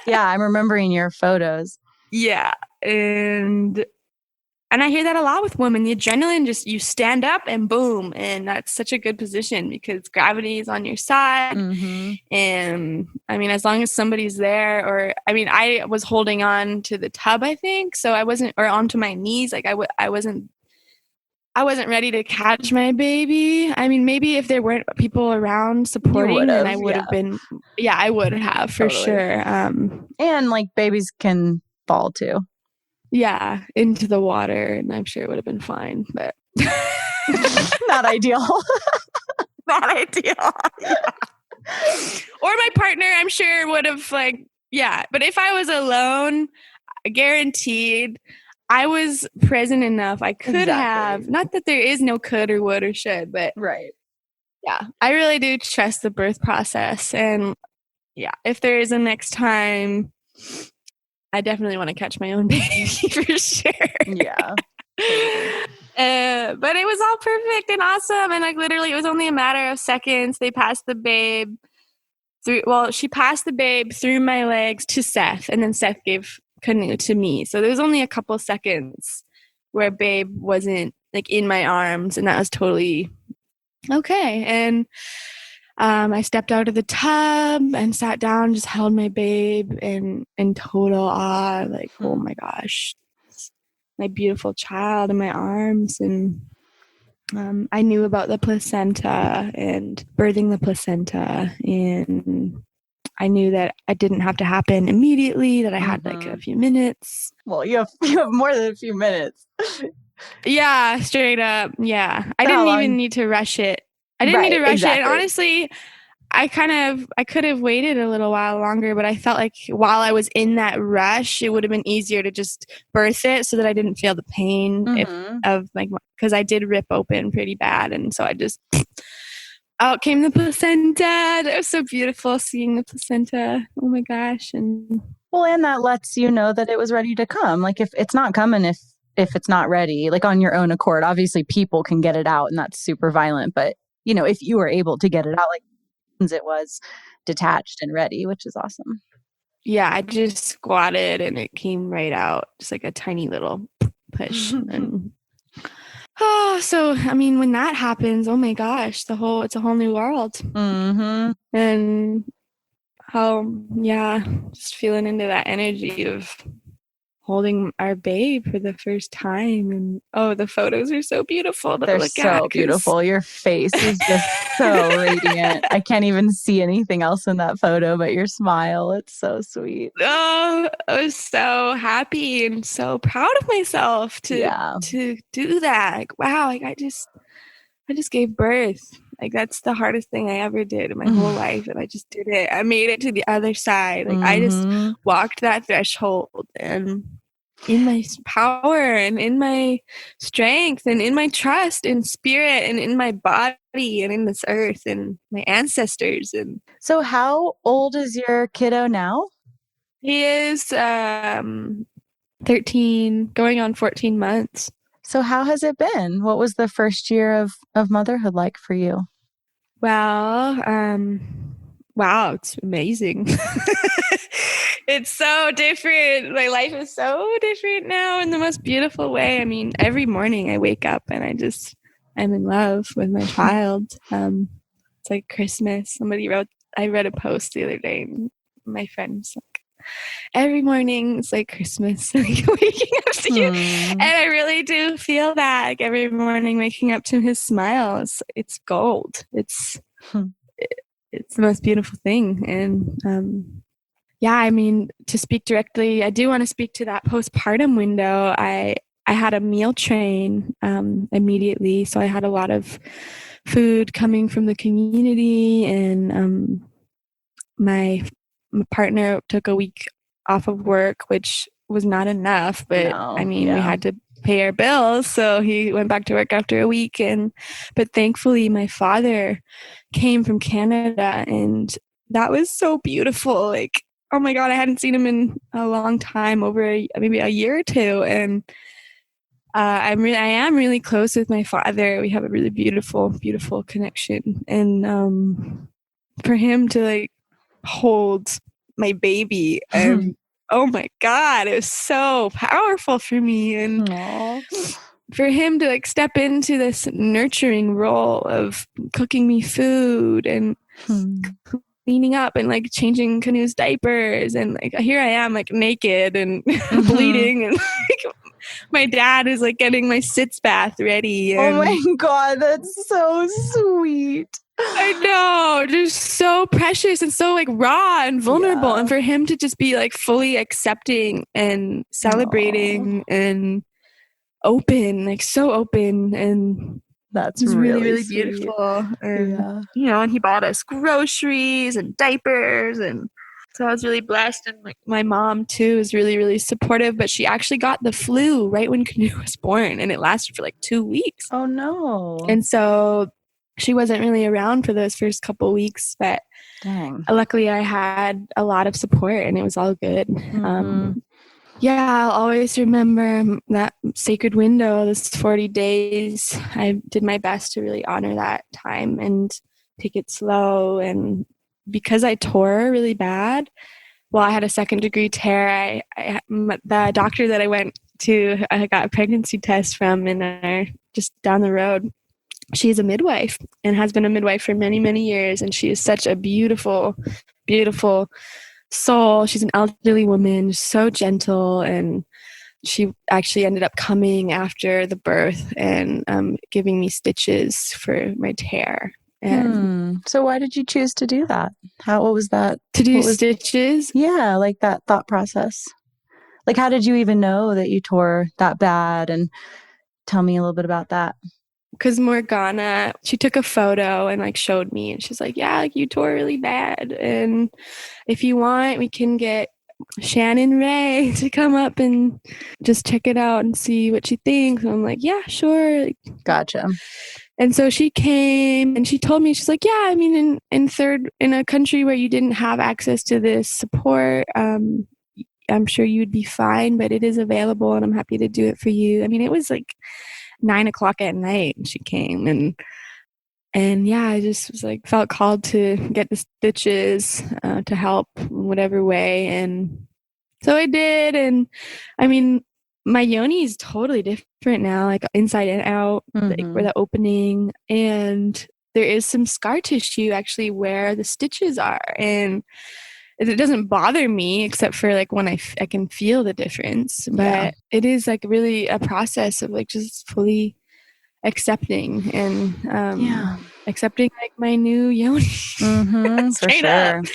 Yeah, I'm remembering your photos. Yeah, and I hear that a lot with women. The adrenaline, just you stand up and boom, and that's such a good position because gravity is on your side. And I mean, as long as somebody's there, or I mean, I was holding on to the tub, I think, so I wasn't, or onto my knees, like I wasn't ready to catch my baby. I mean, maybe if there weren't people around supporting, then I would have been. Yeah, I would have for sure. And like babies can fall too. Yeah, into the water, and I'm sure it would have been fine. But Not ideal. Not ideal. Yeah. Or my partner, I'm sure would have like, yeah. But if I was alone, guaranteed, I was present enough. I could have, not that there is no could or would or should, but right. Yeah, I really do trust the birth process. And yeah, if there is a next time, I definitely want to catch my own baby for sure. Yeah. But it was all perfect and awesome. And like literally, it was only a matter of seconds. They passed the babe she passed the babe through my legs to Seth, and then Seth gave Canoe to me. So there was only a couple seconds where babe wasn't like in my arms, and that was totally okay. And I stepped out of the tub and sat down, just held my babe in total awe, like, oh my gosh, my beautiful child in my arms. And I knew about the placenta and birthing the placenta, and I knew that it didn't have to happen immediately, that I had like a few minutes. Well, you have more than a few minutes. Yeah, straight up. Yeah. I didn't even need to rush it. I didn't need to rush it. And honestly, I could have waited a little while longer, but I felt like while I was in that rush, it would have been easier to just birth it so that I didn't feel the pain because I did rip open pretty bad. And so I just, out came the placenta. It was so beautiful seeing the placenta. Oh my gosh. And that lets you know that it was ready to come. Like if it's not coming, if it's not ready, like on your own accord, obviously people can get it out and that's super violent. But if you were able to get it out, like it was detached and ready, which is awesome. Yeah, I just squatted and it came right out, just like a tiny little push. And so I mean, when that happens, oh my gosh, it's a whole new world. Mm-hmm. And just feeling into that energy of holding our babe for the first time. And the photos are so beautiful to They're look so at. beautiful. Your face is just so radiant. I can't even see anything else in that photo but your smile. It's so sweet. Oh, I was so happy and so proud of myself to do that. Like, wow, like I just gave birth. Like that's the hardest thing I ever did in my whole life, and I just did it. I made it to the other side. Like I just walked that threshold, and in my power and in my strength and in my trust in spirit and in my body and in this earth and my ancestors. And so how old is your kiddo now? He is 13, going on 14 months. So how has it been? What was the first year of motherhood like for you? Well, wow, it's amazing. It's so different. My life is so different now in the most beautiful way. I mean, every morning I wake up and I'm in love with my child. It's like Christmas. I read a post the other day, and my friend was like, every morning it's like Christmas, like waking up to you. And I really do feel that, like every morning waking up to his smile, it's gold. It's the most beautiful thing. And I mean, to speak directly, I do want to speak to that postpartum window. I had a meal train immediately, so I had a lot of food coming from the community, and my partner took a week off of work, which was not enough, but we had to pay our bills, so he went back to work after a week. But thankfully my father came from Canada, and that was so beautiful. Like, oh my God, I hadn't seen him in a long time, maybe a year or two. And I am really close with my father. We have a really beautiful, beautiful connection. And for him to like hold my baby, and oh my God, it was so powerful for me. And for him to like step into this nurturing role of cooking me food and cleaning up and like changing Canoe's diapers, and like here I am like naked and bleeding, and like, my dad is like getting my sitz bath ready. Oh my God, that's so sweet. I know, just so precious and so like raw and vulnerable. And for him to just be like fully accepting and celebrating and open, like so open. And That's It was really, really really sweet. beautiful. And, Yeah. you know, and he bought us groceries and diapers. And so I was really blessed. And like my mom too is really, really supportive, but she actually got the flu right when Canoe was born, and it lasted for like 2 weeks. Oh no. And so she wasn't really around for those first couple weeks, but Dang. luckily I had a lot of support and it was all good. Yeah, I'll always remember that sacred window, this 40 days. I did my best to really honor that time and take it slow. And because I tore really bad, well, I had a 2nd-degree tear. The doctor that I went to, I got a pregnancy test from, and just down the road, she's a midwife and has been a midwife for many, many years. And she is such a beautiful, beautiful soul. She's an elderly woman, so gentle, and she actually ended up coming after the birth and giving me stitches for my tear. And So why did you choose to do that? What was that? To do stitches? Yeah, like that thought process. Like, how did you even know that you tore that bad? And tell me a little bit about that. Because Morgana, she took a photo and like showed me, and she's like, yeah, like you tore really bad. And if you want, we can get Shannon Ray to come up and just check it out and see what she thinks. And I'm like, yeah, sure. Gotcha. And so she came and she told me, she's like, yeah, I mean, in a country where you didn't have access to this support, I'm sure you'd be fine, but it is available and I'm happy to do it for you. I mean, it was like 9:00 at night and she came, and yeah, I just was like, felt called to get the stitches to help in whatever way. And so I did. And I mean, my yoni is totally different now, like inside and out, like where the opening, and there is some scar tissue actually where the stitches are. And it doesn't bother me except for like when I can feel the difference, but it is like really a process of like just fully accepting and accepting like my new yoni. For sure. Up.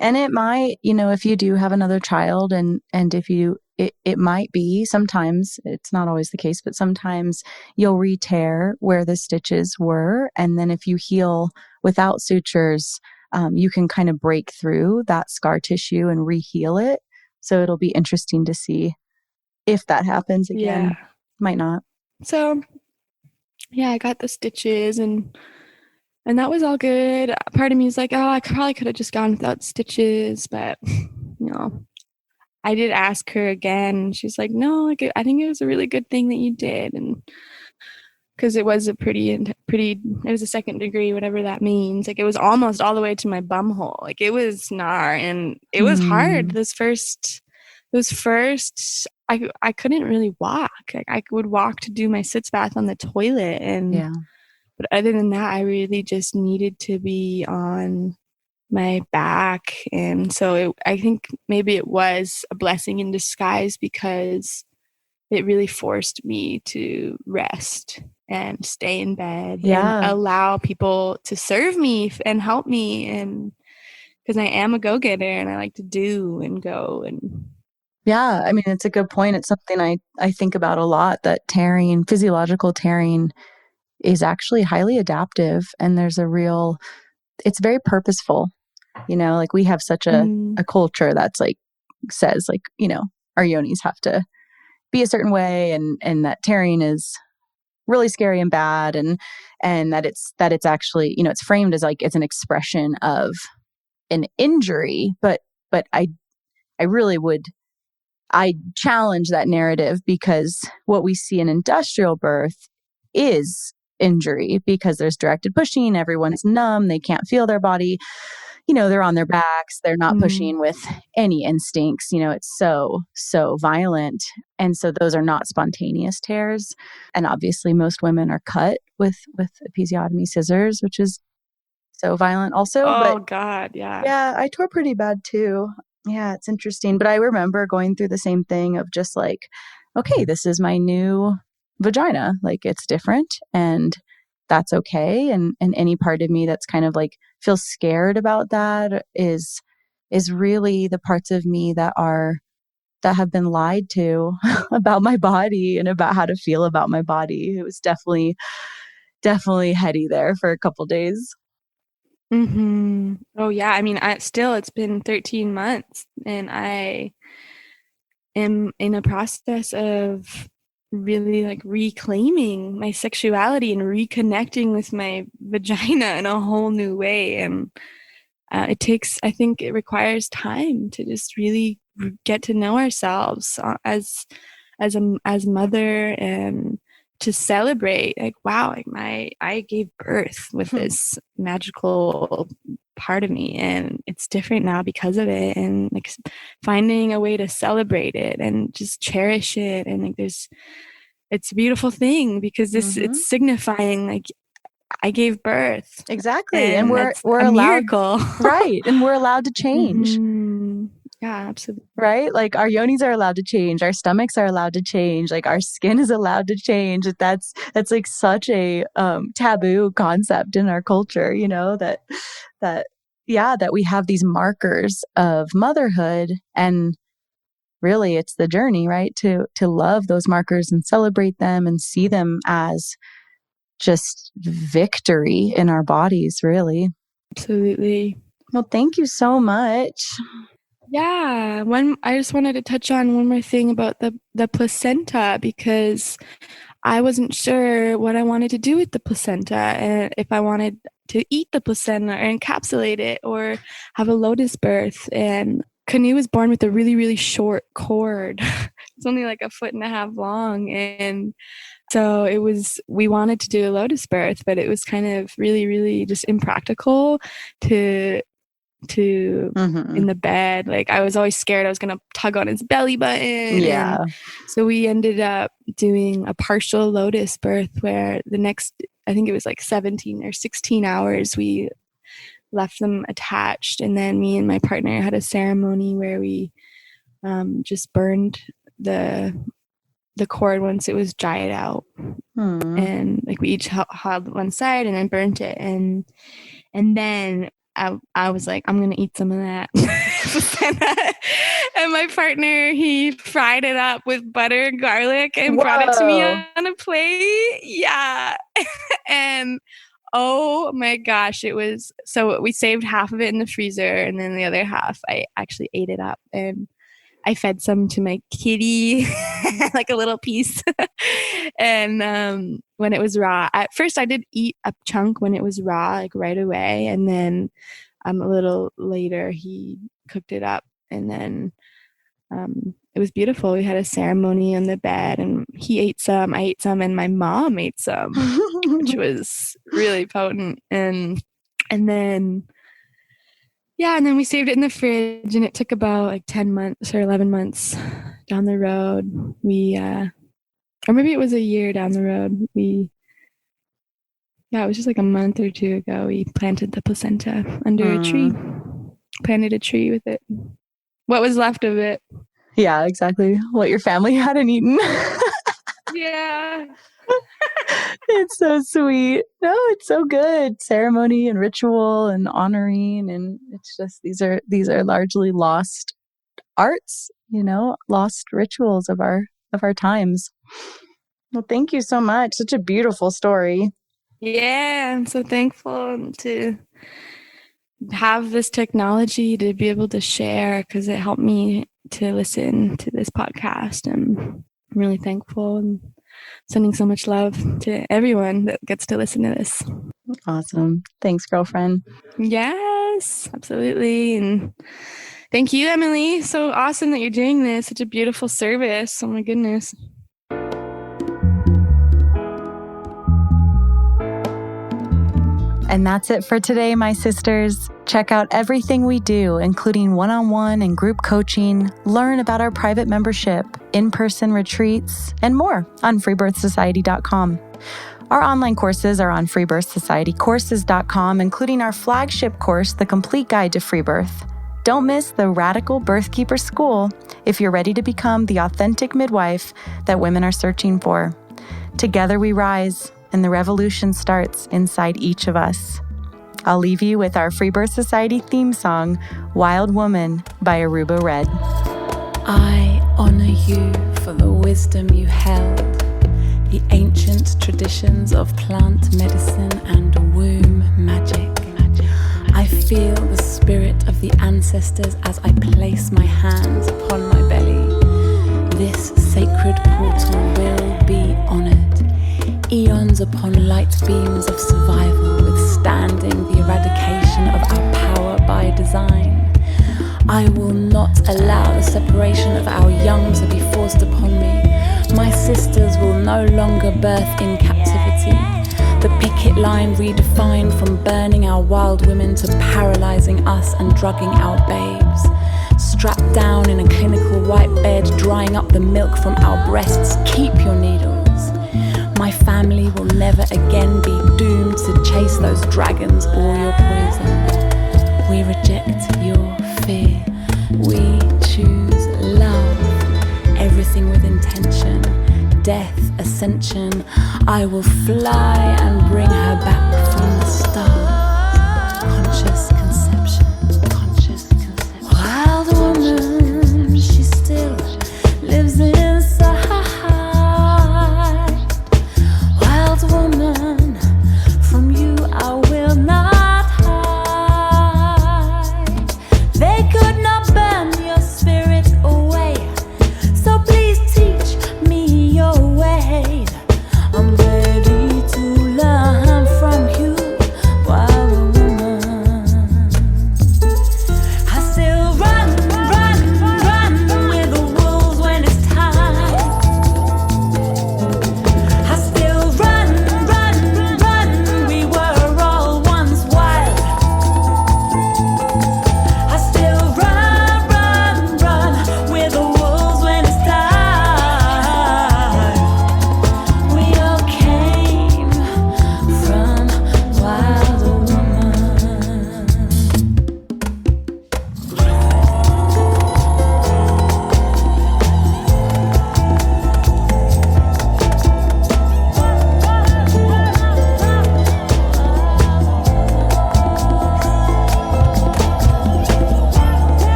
And it might, if you do have another child and if you, it might be sometimes, it's not always the case, but sometimes you'll re-tear where the stitches were. And then if you heal without sutures, you can kind of break through that scar tissue and re-heal it. So it'll be interesting to see if that happens again. Yeah. Might not. So yeah, I got the stitches and that was all good. Part of me is like, oh, I probably could have just gone without stitches, but I did ask her again. She's like, no, like I think it was a really good thing that you did, and because it was it was a 2nd degree, whatever that means. Like it was almost all the way to my bum hole. Like it was gnar, and it was hard. Those first, I couldn't really walk. Like I would walk to do my sitz bath on the toilet, but other than that, I really just needed to be on my back. And so I think maybe it was a blessing in disguise because it really forced me to rest and stay in bed and allow people to serve me and help me. And because I am a go-getter and I like to do and go. And yeah, I mean, it's a good point. It's something I think about a lot, that physiological tearing is actually highly adaptive. And there's it's very purposeful. Like we have such a culture that's like, says like, our yonis have to be a certain way, and that tearing is really scary and bad, and that it's actually, it's framed as like it's an expression of an injury, but I challenge that narrative, because what we see in industrial birth is injury, because there's directed pushing, everyone's numb, they can't feel their body, they're on their backs, they're not pushing with any instincts, it's so violent. And so those are not spontaneous tears. And obviously most women are cut with episiotomy scissors, which is so violent also. God, yeah. Yeah, I tore pretty bad too. Yeah, it's interesting. But I remember going through the same thing of just like, okay, this is my new vagina. Like it's different, and that's okay. And any part of me that's kind of like feels scared about that is really the parts of me that have been lied to about my body and about how to feel about my body. It was definitely definitely heady there for a couple days. Oh yeah. I mean, it's been 13 months and I am in a process of really like reclaiming my sexuality and reconnecting with my vagina in a whole new way. And I think it requires time to just really get to know ourselves as mother, and to celebrate like, wow, like I gave birth with this magical part of me, and it's different now because of it, and like finding a way to celebrate it and just cherish it. And like it's a beautiful thing because it's signifying like I gave birth. Exactly. And we're a allowed, miracle. Right. And we're allowed to change. Yeah, absolutely. Right? Like our yonis are allowed to change. Our stomachs are allowed to change. Like our skin is allowed to change. That's like such a taboo concept in our culture, you know, that we have these markers of motherhood, and really it's the journey, right? To love those markers and celebrate them and see them as just victory in our bodies, really. Absolutely. Well, thank you so much. Yeah. I just wanted to touch on one more thing about the placenta, because I wasn't sure what I wanted to do with the placenta, and if I wanted to eat the placenta or encapsulate it or have a Lotus birth. And Canoe was born with a really, really short cord. It's only like 1.5 feet long. And so we wanted to do a Lotus birth, but it was kind of really, really just impractical to in the bed. Like I was always scared I was going to tug on his belly button. Yeah. And so we ended up doing a partial Lotus birth where the next, I think it was like 17 or 16 hours, we left them attached. And then me and my partner had a ceremony where we just burned the cord once it was dried out. And like we each held one side and then burnt it. And then I was like, I'm going to eat some of that. And my partner, he fried it up with butter and garlic and brought it to me on a plate. Yeah. And oh my gosh, so we saved half of it in the freezer, and then the other half, I actually ate it up, and I fed some to my kitty, like a little piece. And when it was raw, at first I did eat a chunk when it was raw, like right away. And then a little later, he cooked it up, and then it was beautiful. We had a ceremony on the bed, and he ate some, I ate some, and my mom ate some, which was really potent. And then we saved it in the fridge, and it took about like 10 months or 11 months down the road. Or maybe it was a year down the road. It was just like a month or two ago, we planted the placenta under a tree, planted a tree with it. What was left of it. Yeah, exactly. What your family hadn't eaten. Yeah. It's so sweet. No, it's so good. Ceremony and ritual and honoring, and it's just these are largely lost arts, you know, lost rituals of our times. Well, thank you so much. Such a beautiful story. Yeah, I'm so thankful to have this technology to be able to share, because it helped me to listen to this podcast. And I'm really thankful, and sending so much love to everyone that gets to listen to this. Awesome. Thanks, girlfriend. Yes, absolutely. And thank you, Emily. So awesome that you're doing this. Such a beautiful service. Oh my goodness. And that's it for today, my sisters. Check out everything we do, including one-on-one and group coaching, learn about our private membership, in-person retreats, and more on freebirthsociety.com. Our online courses are on freebirthsocietycourses.com, including our flagship course, The Complete Guide to Free Birth. Don't miss the Radical Birthkeeper School if you're ready to become the authentic midwife that women are searching for. Together we rise, and the revolution starts inside each of us. I'll leave you with our Free Birth Society theme song, Wild Woman by Aruba Red. I honor you for the wisdom you held, the ancient tradition traditions of plant medicine and womb magic. I feel the spirit of the ancestors as I place my hands upon my belly. This sacred portal will be honored. Eons upon light beams of survival, withstanding the eradication of our power by design. I will not allow the separation of our young to be forced upon me. My sisters will no longer birth in captivity. The picket line redefined from burning our wild women to paralyzing us and drugging our babes. Strapped down in a clinical white bed, drying up the milk from our breasts. Keep your needles. My family will never again be doomed to chase those dragons or your poison. We reject your fear. We choose love. Everything with intention. Death, ascension. I will fly and bring her back from the stars. Conscious